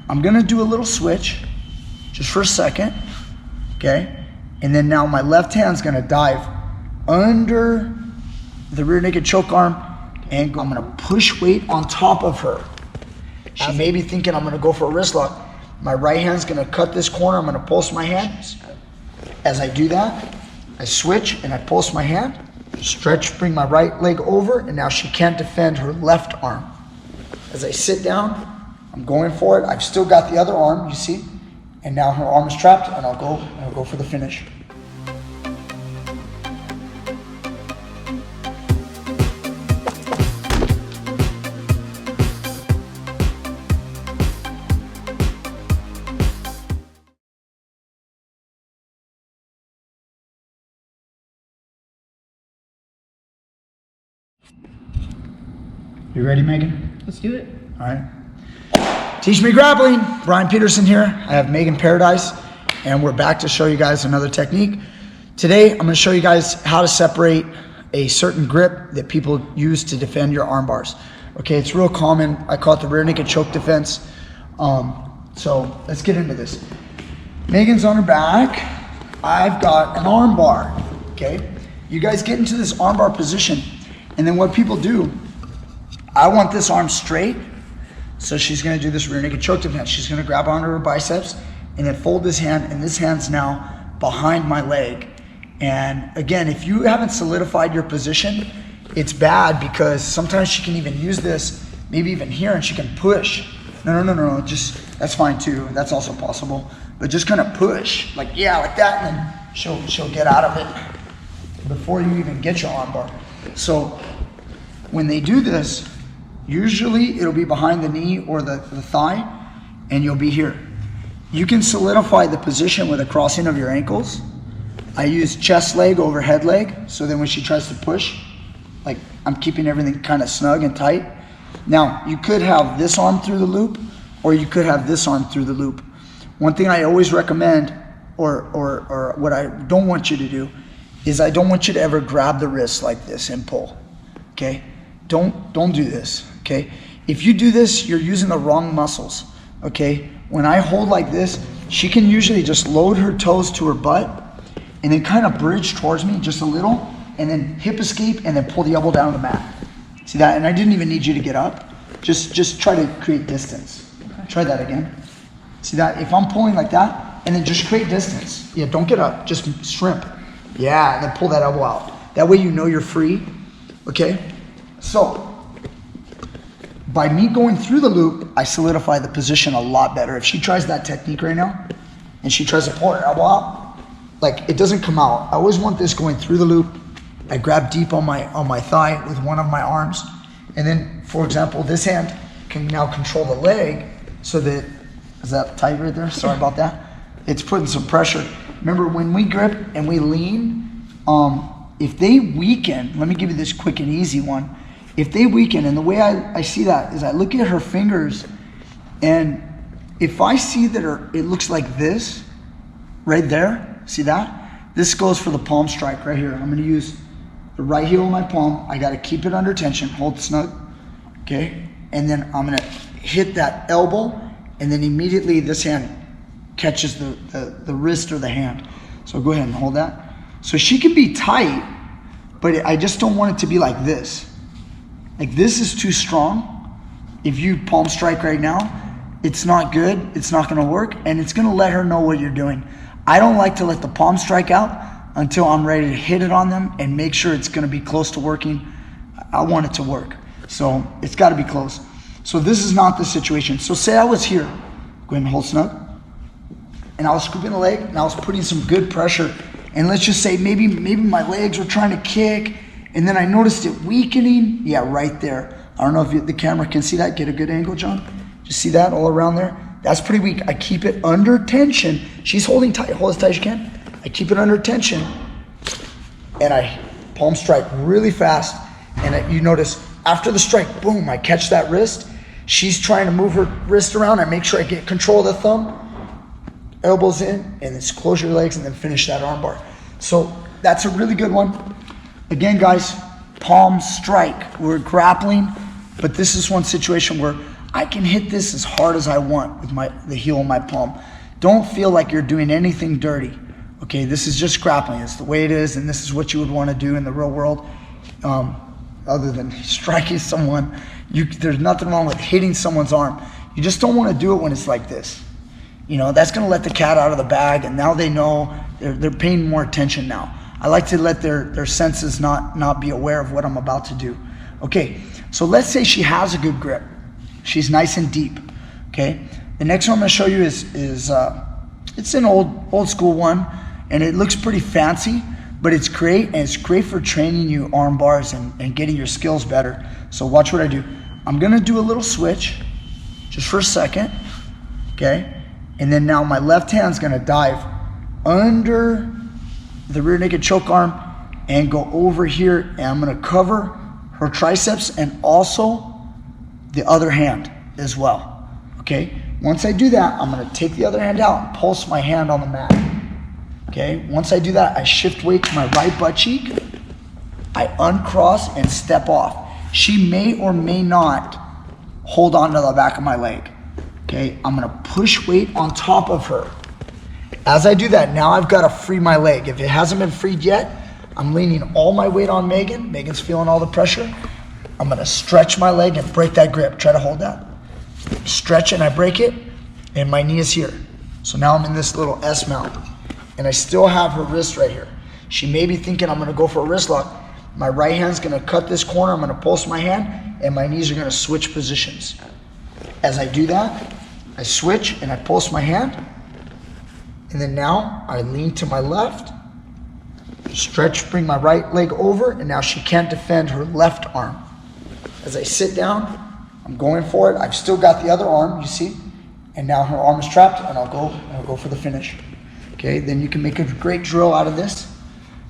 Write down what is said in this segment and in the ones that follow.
I'm gonna do a little switch, just for a second, okay? And then now my left hand's gonna dive under the rear naked choke arm, and I'm gonna push weight on top of her. She may be thinking I'm gonna go for a wrist lock. My right hand's gonna cut this corner, I'm gonna pulse my hand. As I do that, I switch and I pulse my hand, stretch, bring my right leg over, and now she can't defend her left arm. As I sit down, I'm going for it. I've still got the other arm, you see, and now her arm is trapped, and I'll go for the finish. You ready, Megan? Let's do it. All right. Teach Me Grappling, Brian Peterson here. I have Megan Paradise, and we're back to show you guys another technique. Today, I'm gonna show you guys how to separate a certain grip that people use to defend your arm bars. Okay, it's real common. I call it the rear naked choke defense. So let's get into this. Megan's on her back. I've got an arm bar, okay? You guys get into this arm bar position, and then what people do, I want this arm straight, so she's gonna do this rear naked choke defense. She's gonna grab onto her biceps and then fold this hand, and this hand's now behind my leg. And again, if you haven't solidified your position, it's bad, because sometimes she can even use this, maybe even here, and she can push. No, just, that's fine too, that's also possible. But just kind of push, like, yeah, like that, and then she'll get out of it before you even get your arm bar. So when they do this, usually it'll be behind the knee or the thigh, and you'll be here. You can solidify the position with a crossing of your ankles. I use chest leg over head leg, so then when she tries to push, like, I'm keeping everything kind of snug and tight. Now, you could have this arm through the loop, or you could have this arm through the loop. One thing I always recommend, or what I don't want you to do, is I don't want you to ever grab the wrist like this and pull, okay? Don't do this, okay? If you do this, you're using the wrong muscles, okay? When I hold like this, she can usually just load her toes to her butt and then kind of bridge towards me just a little, and then hip escape, and then pull the elbow down to the mat. See that? And I didn't even need you to get up. Just try to create distance. Okay. Try that again. See that? If I'm pulling like that, and then just create distance. Yeah, don't get up, just shrimp. Yeah, and then pull that elbow out. That way you know you're free, okay? So, by me going through the loop, I solidify the position a lot better. If she tries that technique right now, and she tries to pull her elbow out, like, it doesn't come out. I always want this going through the loop. I grab deep on my thigh with one of my arms, and then, for example, this hand can now control the leg, so that, is that tight right there? Sorry about that. It's putting some pressure. Remember, when we grip and we lean, if they weaken, let me give you this quick and easy one. If they weaken, and the way I see that is I look at her fingers, and if I see that it looks like this, right there, see that? This goes for the palm strike right here. I'm gonna use the right heel of my palm. I gotta keep it under tension, hold snug, okay? And then I'm gonna hit that elbow, and then immediately this hand catches the wrist or the hand. So go ahead and hold that. So she can be tight, but I just don't want it to be like this. Like, this is too strong. If you palm strike right now, it's not good, it's not gonna work, and it's gonna let her know what you're doing. I don't like to let the palm strike out until I'm ready to hit it on them and make sure it's gonna be close to working. I want it to work, so it's gotta be close. So this is not the situation. So say I was here, go ahead and hold snug, and I was scooping the leg, and I was putting some good pressure, and let's just say maybe my legs were trying to kick, and then I noticed it weakening. Yeah, right there. I don't know if the camera can see that. Get a good angle, John. Just see that all around there? That's pretty weak. I keep it under tension. She's holding tight. Hold as tight as you can. I keep it under tension, and I palm strike really fast. And you notice after the strike, boom, I catch that wrist. She's trying to move her wrist around. I make sure I get control of the thumb. Elbows in, and then close your legs, and then finish that arm bar. So that's a really good one. Again, guys, palm strike. We're grappling, but this is one situation where I can hit this as hard as I want with the heel of my palm. Don't feel like you're doing anything dirty. Okay, this is just grappling. It's the way it is, and this is what you would want to do in the real world. Other than striking someone, there's nothing wrong with hitting someone's arm. You just don't want to do it when it's like this. You know, that's going to let the cat out of the bag, and now they know they're paying more attention now. I like to let their senses not be aware of what I'm about to do. Okay, so let's say she has a good grip. She's nice and deep. Okay, the next one I'm going to show you is it's an old school one, and it looks pretty fancy, but it's great, and it's great for training you arm bars and getting your skills better. So watch what I do. I'm going to do a little switch just for a second. Okay, and then now my left hand's going to dive under the rear naked choke arm and go over here, and I'm going to cover her triceps and also the other hand as well. Okay, once I do that, I'm going to take the other hand out and pulse my hand on the mat. Okay, once I do that, I shift weight to my right butt cheek, I uncross and step off. She may or may not hold on to the back of my leg. Okay, I'm going to push weight on top of her. As I do that, now I've got to free my leg. If it hasn't been freed yet, I'm leaning all my weight on Megan. Megan's feeling all the pressure. I'm going to stretch my leg and break that grip. Try to hold that. Stretch and I break it, and my knee is here. So now I'm in this little S mount, and I still have her wrist right here. She may be thinking I'm going to go for a wrist lock. My right hand's going to cut this corner. I'm going to pulse my hand, and my knees are going to switch positions. As I do that, I switch and I pulse my hand. And then now I lean to my left, stretch, bring my right leg over, and now she can't defend her left arm. As I sit down, I'm going for it. I've still got the other arm, you see, and now her arm is trapped, and I'll go for the finish. Okay, then you can make a great drill out of this.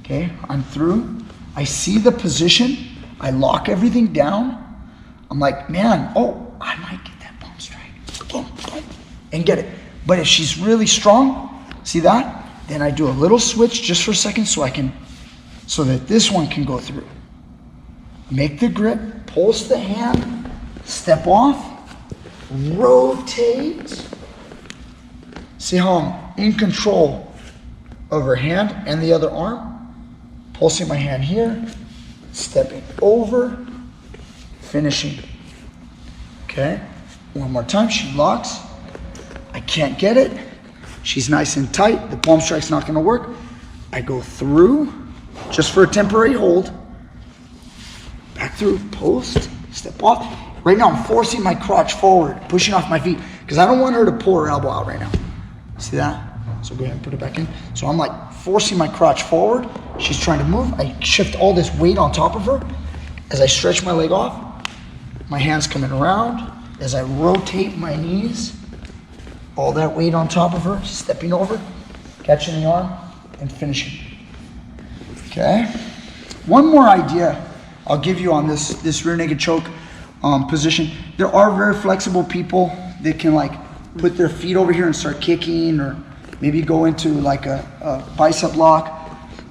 Okay, I'm through. I see the position. I lock everything down. I'm like, man, oh, I might get that palm strike. Boom, boom, and get it. But if she's really strong, see that? Then I do a little switch just for a second so that this one can go through. Make the grip, pulse the hand, step off, rotate. See how I'm in control of her hand and the other arm? Pulsing my hand here, stepping over, finishing. Okay, one more time, she locks. I can't get it. She's nice and tight. The palm strike's not gonna work. I go through, just for a temporary hold. Back through, post, step off. Right now I'm forcing my crotch forward, pushing off my feet, because I don't want her to pull her elbow out right now. See that? So go ahead and put it back in. So I'm like forcing my crotch forward. She's trying to move. I shift all this weight on top of her. As I stretch my leg off, my hand's coming around. As I rotate my knees, all that weight on top of her, stepping over, catching the arm, and finishing. Okay? One more idea I'll give you on this rear naked choke position. There are very flexible people that can like put their feet over here and start kicking, or maybe go into like a bicep lock.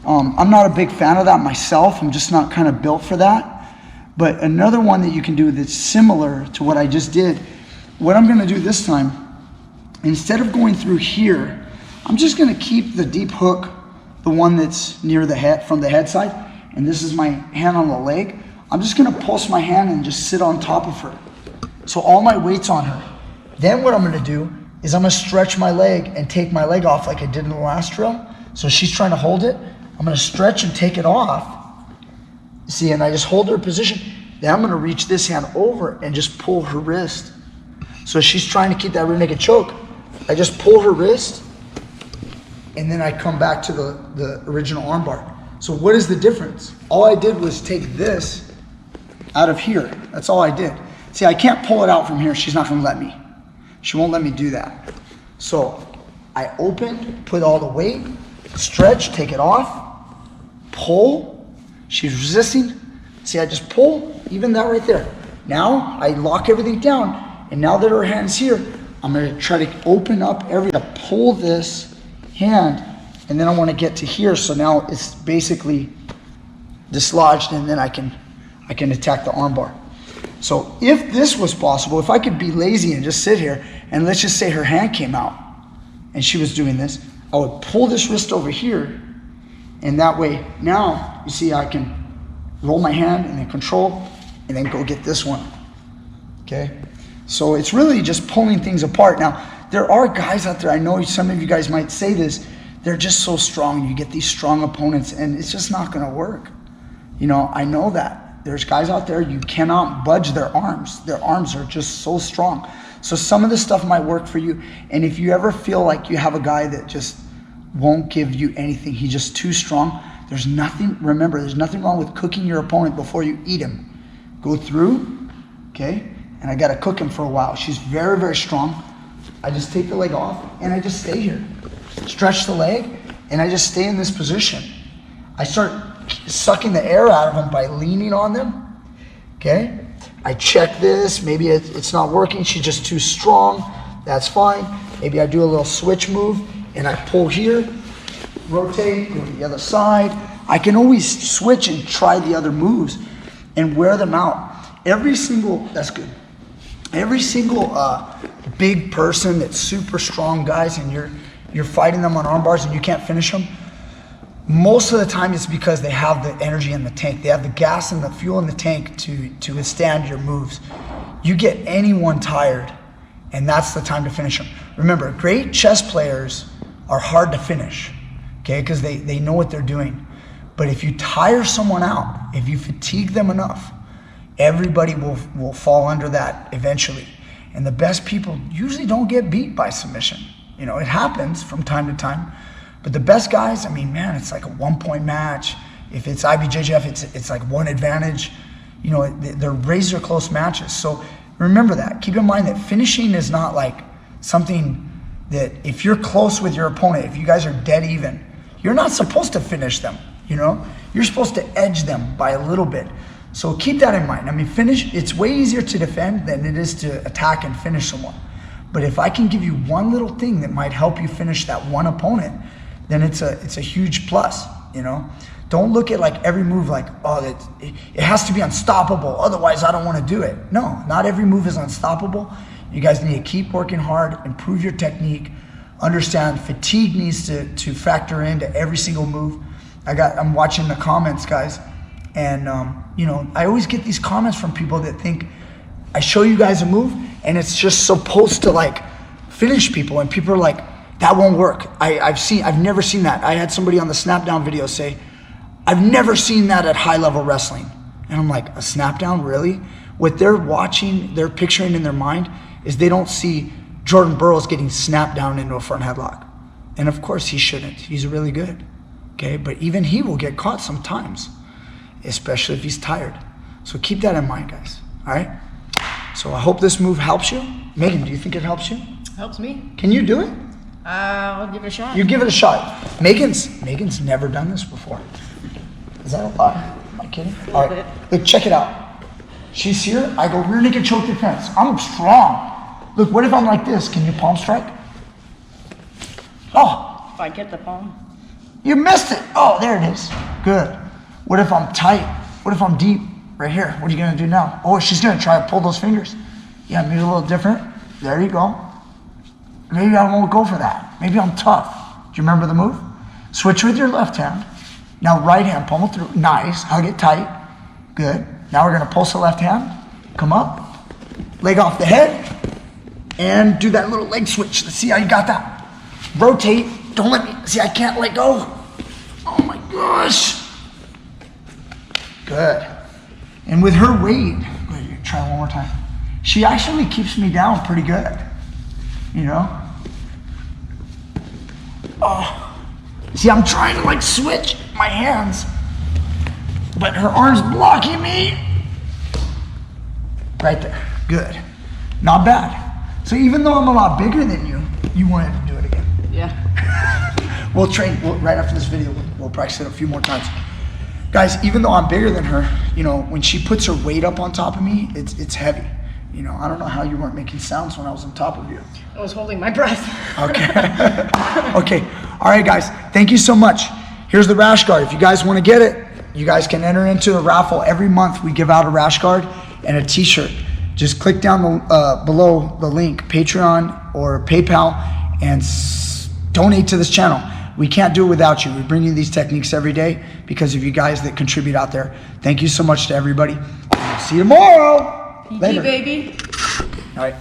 I'm not a big fan of that myself. I'm just not kind of built for that. But another one that you can do that's similar to what I just did, what I'm gonna do this time, instead of going through here, I'm just gonna keep the deep hook, the one that's near the head, from the head side, and this is my hand on the leg. I'm just gonna pulse my hand and just sit on top of her. So all my weight's on her. Then what I'm gonna do is I'm gonna stretch my leg and take my leg off like I did in the last drill. So she's trying to hold it. I'm gonna stretch and take it off. See, and I just hold her position. Then I'm gonna reach this hand over and just pull her wrist. So she's trying to keep that rear naked choke. I just pull her wrist, and then I come back to the original armbar. So what is the difference? All I did was take this out of here. That's all I did. See, I can't pull it out from here. She's not gonna let me. She won't let me do that. So I open, put all the weight, stretch, take it off, pull. She's resisting. See, I just pull, even that right there. Now I lock everything down, and now that her hand's here, I'm gonna try to open up to pull this hand, and then I wanna get to here, so now it's basically dislodged, and then I can attack the armbar. So if this was possible, if I could be lazy and just sit here, and let's just say her hand came out and she was doing this, I would pull this wrist over here, and that way now, you see, I can roll my hand and then control and then go get this one, okay? So it's really just pulling things apart. Now, there are guys out there, I know some of you guys might say this, they're just so strong. You get these strong opponents and it's just not gonna work. You know, I know that. There's guys out there, you cannot budge their arms. Their arms are just so strong. So some of this stuff might work for you. And if you ever feel like you have a guy that just won't give you anything, he's just too strong, there's nothing, remember, there's nothing wrong with cooking your opponent before you eat him. Go through, okay? And I gotta cook him for a while. She's very, very strong. I just take the leg off and I just stay here. Stretch the leg and I just stay in this position. I start sucking the air out of them by leaning on them, okay? I check this, maybe it's not working, she's just too strong, that's fine. Maybe I do a little switch move and I pull here, rotate, go to the other side. I can always switch and try the other moves and wear them out. Every single, that's good. Every single big person that's super strong, guys, and you're fighting them on arm bars and you can't finish them, most of the time it's because they have the energy in the tank. They have the gas and the fuel in the tank to withstand your moves. You get anyone tired, and that's the time to finish them. Remember, great chess players are hard to finish, okay, because they know what they're doing. But if you tire someone out, if you fatigue them enough, everybody will fall under that eventually. And the best people usually don't get beat by submission. You know, it happens from time to time. But the best guys, I mean, man, it's like a 1-point match. If it's IBJJF, it's like one advantage. You know, they're razor close matches. So remember that. Keep in mind that finishing is not like something that if you're close with your opponent, if you guys are dead even, you're not supposed to finish them, you know? You're supposed to edge them by a little bit. So keep that in mind. I mean, it's way easier to defend than it is to attack and finish someone. But if I can give you one little thing that might help you finish that one opponent, then it's a huge plus, you know? Don't look at like every move like, oh, it has to be unstoppable, otherwise I don't want to do it. No, not every move is unstoppable. You guys need to keep working hard, improve your technique, understand fatigue needs to factor into every single move. I'm watching the comments, guys, and you know, I always get these comments from people that think I show you guys a move and it's just supposed to like finish people, and people are like, that won't work. I've never seen that. I had somebody on the snap down video say, I've never seen that at high level wrestling. And I'm like, a snap down, really? What they're watching, they're picturing in their mind is they don't see Jordan Burroughs getting snapped down into a front headlock. And of course he shouldn't, he's really good, okay? But even he will get caught sometimes, especially if he's tired. So keep that in mind, guys, all right? So I hope this move helps you. Megan, do you think it helps you? Helps me. Can you do it? I'll give it a shot. You give it a shot. Megan's never done this before. Is that a lie? Am I kidding? All right, look, check it out. She's here, I go rear naked choke defense. I'm strong. Look, what if I'm like this? Can you palm strike? Oh. If I get the palm. You missed it. Oh, there it is. Good. What if I'm tight? What if I'm deep? Right here. What are you gonna do now? Oh, she's gonna try to pull those fingers. Yeah, maybe a little different. There you go. Maybe I won't go for that. Maybe I'm tough. Do you remember the move? Switch with your left hand. Now right hand, pummel through. Nice, hug it tight. Good. Now we're gonna pulse the left hand. Come up, leg off the head, and do that little leg switch. Let's see how you got that. Rotate, don't let me, see I can't let go. Oh my gosh. Good. And with her weight, try one more time. She actually keeps me down pretty good. You know? Oh. See, I'm trying to like switch my hands, but her arm's blocking me. Right there. Good. Not bad. So even though I'm a lot bigger than you, you wanted to do it again. Yeah. We'll train, right after this video, we'll practice it a few more times. Guys, even though I'm bigger than her, you know, when she puts her weight up on top of me, it's heavy. You know, I don't know how you weren't making sounds when I was on top of you. I was holding my breath. Okay. Okay. All right, guys. Thank you so much. Here's the rash guard. If you guys want to get it, you guys can enter into a raffle. Every month we give out a rash guard. and a t-shirt. Just click down below the link, Patreon or PayPal, and donate to this channel. We can't do it without you. We bring you these techniques every day because of you guys that contribute out there. Thank you so much to everybody. See you tomorrow. PG, baby. All right.